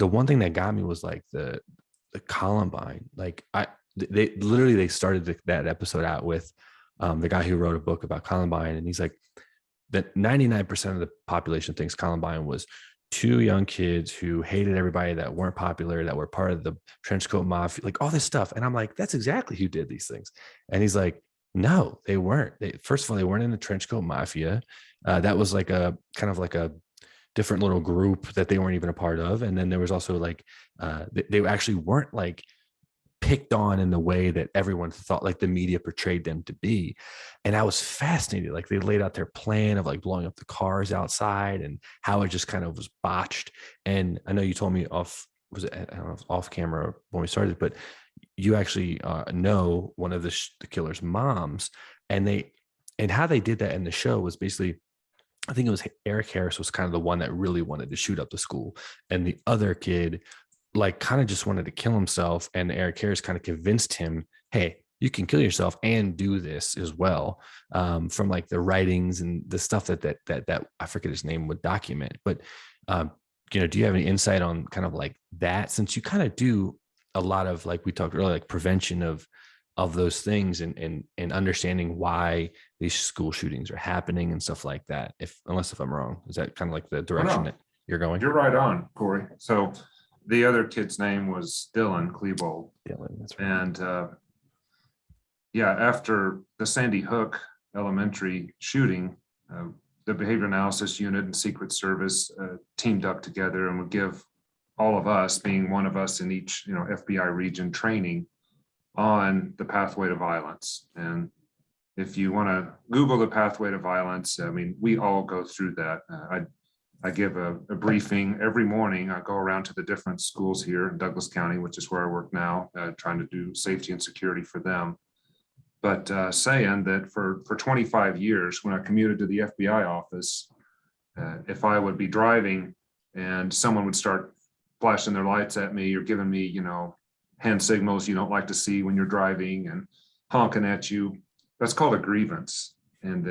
the one thing that got me was like the Columbine. Like they started that episode out with the guy who wrote a book about Columbine, and he's like that 99% of the population thinks Columbine was two young kids who hated everybody, that weren't popular, that were part of the trench coat mafia, like all this stuff. And I'm like, that's exactly who did these things. And he's like, no, they weren't. First of all, they weren't in the trench coat mafia. That was like a kind of like a different little group that they weren't even a part of. And then there was also like they actually weren't like picked on in the way that everyone thought like the media portrayed them to be. And I was fascinated. Like they laid out their plan of like blowing up the cars outside and how it just kind of was botched. And I know you told me was it, I don't know, off camera when we started, but you actually know one of the killer's moms, and how they did that in the show was basically, I think it was Eric Harris was kind of the one that really wanted to shoot up the school, and the other kid like kind of just wanted to kill himself. And Eric Harris kind of convinced him, hey, you can kill yourself and do this as well. From like the writings and the stuff that I forget his name would document. But do you have any insight on kind of like that, since you kind of do a lot of, like we talked earlier, like prevention of those things, and understanding why these school shootings are happening and stuff like that. Unless I'm wrong, is that kind of like the direction that you're going? You're right on, Corey. So the other kid's name was Dylan Klebold. Dylan, that's right. And after the Sandy Hook Elementary shooting, the behavior analysis unit and Secret Service teamed up together and would give all of us, being one of us in each FBI region, training on the pathway to violence. And if you want to Google the pathway to violence, I mean, we all go through that. I give a briefing every morning. I go around to the different schools here in Douglas County, which is where I work now, trying to do safety and security for them. But saying that for 25 years, when I commuted to the FBI office, if I would be driving and someone would start flashing their lights at me or giving me, hand signals you don't like to see when you're driving and honking at you, that's called a grievance. And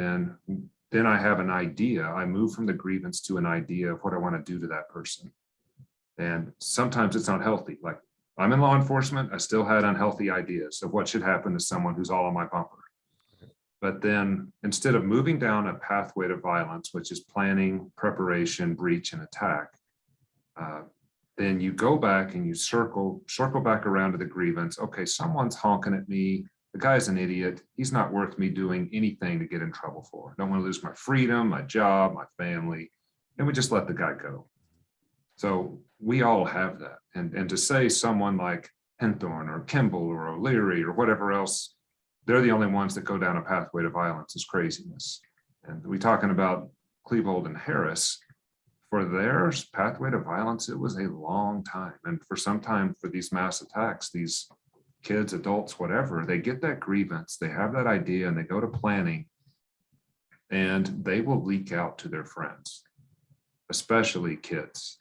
then I have an idea. I move from the grievance to an idea of what I want to do to that person. And sometimes it's not healthy. Like, I'm in law enforcement, I still had unhealthy ideas of what should happen to someone who's all on my bumper. But then instead of moving down a pathway to violence, which is planning, preparation, breach, and attack, then you go back and you circle back around to the grievance. Okay, someone's honking at me. The guy's an idiot. He's not worth me doing anything to get in trouble for. I don't want to lose my freedom, my job, my family. And we just let the guy go. So we all have that. And to say someone like Henthorne or Kimball or O'Leary or whatever else, they're the only ones that go down a pathway to violence is craziness. And we talking about Klebold and Harris. For their pathway to violence, it was a long time. And for some time, for these mass attacks, these kids, adults, whatever, they get that grievance, they have that idea, and they go to planning, and they will leak out to their friends, especially kids,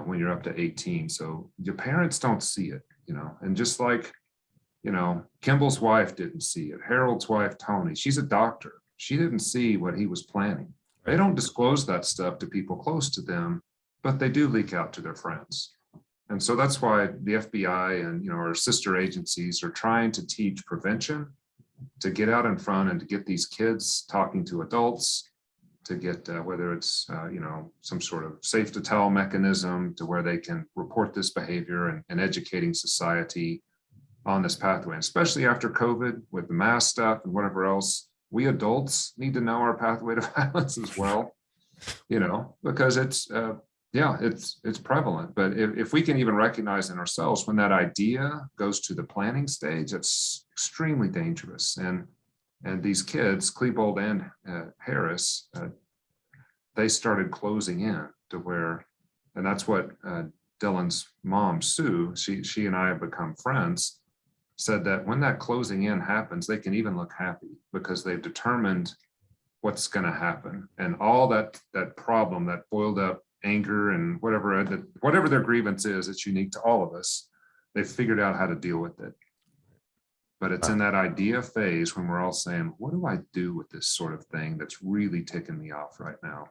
when you're up to 18. So your parents don't see it, and just like, Kimball's wife didn't see it. Harold's wife, Tony, she's a doctor. She didn't see what he was planning. They don't disclose that stuff to people close to them, but they do leak out to their friends. And so that's why the FBI and our sister agencies are trying to teach prevention, to get out in front and to get these kids talking to adults, to get whether it's some sort of safe to tell mechanism to where they can report this behavior, and educating society on this pathway. And especially after COVID with the mask stuff and whatever else, we adults need to know our pathway to violence as well, because it's prevalent. But if we can even recognize in ourselves when that idea goes to the planning stage, it's extremely dangerous. And these kids, Klebold and Harris, they started closing in to where, and that's what Dylan's mom, Sue, she and I have become friends, said that when that closing in happens, they can even look happy because they've determined what's going to happen. And all that problem, that boiled up anger and whatever their grievance is, it's unique to all of us. They've figured out how to deal with it. But it's in that idea phase when we're all saying, what do I do with this sort of thing that's really ticking me off right now?